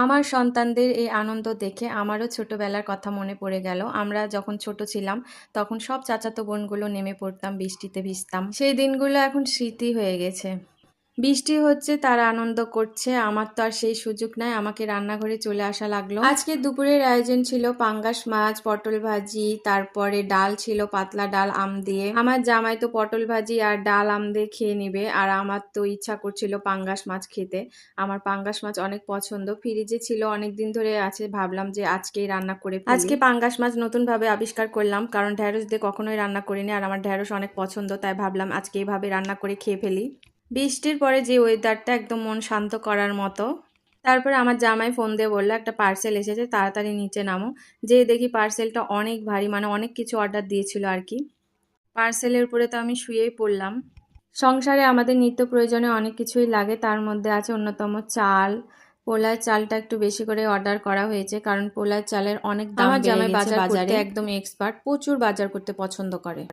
আমার সন্তানদের এই আনন্দ দেখে আমারও ছোটবেলার কথা মনে পড়ে গেল। আমরা যখন ছোট ছিলাম তখন সব চাচাতো বোনগুলো নেমে পড়তাম, বৃষ্টিতে ভিজতাম। সেই দিনগুলো এখন স্মৃতি হয়ে গেছে। বৃষ্টি হচ্ছে, তারা আনন্দ করছে, আমার তো আর সেই সুযোগ নাই। আমাকে রান্নাঘরে চলে আসা লাগলো। আজকে দুপুরের আয়োজন ছিল পাঙ্গাস মাছ, পটল ভাজি, তারপরে ডাল ছিল, পাতলা ডাল আম দিয়ে। আমার জামাই তো পটল ভাজি আর ডাল আম দিয়ে খেয়ে নিবে, আর আমার তো ইচ্ছা করছিল পাঙ্গাস মাছ খেতে। আমার পাঙ্গাস মাছ অনেক পছন্দ, ফ্রিজে ছিল অনেকদিন ধরে আছে, ভাবলাম যে আজকেই রান্না করে ফেলি। আজকে পাঙ্গাস মাছ নতুন ভাবে আবিষ্কার করলাম, কারণ ঢেঁড়স দিয়ে কখনোই রান্না করিনি, আর আমার ঢেঁড়স অনেক পছন্দ, তাই ভাবলাম আজকে এইভাবে রান্না করে খেয়ে ফেলি। বৃষ্টির পরে যে ওয়েদারটা একদম মন শান্ত করার মতো। তারপরে আমার জামাই ফোন দিয়ে বললো একটা পার্সেল এসেছে, তাড়াতাড়ি নিচে নামো। যে দেখি পার্সেলটা অনেক ভারী, মানে অনেক কিছু অর্ডার দিয়েছিল আর কি। পার্সেলের উপরে তো আমি শুয়েই পড়লাম। সংসারে আমাদের নিত্য প্রয়োজনে অনেক কিছুই লাগে, তার মধ্যে আছে অন্যতম চাল। পোলার চালটা একটু বেশি করে অর্ডার করা হয়েছে, কারণ পোলার চালের অনেক দাম বেড়ে গেছে বাজারে। আমার জামাই বাজার করতে একদম এক্সপার্ট, প্রচুর বাজার করতে পছন্দ করে।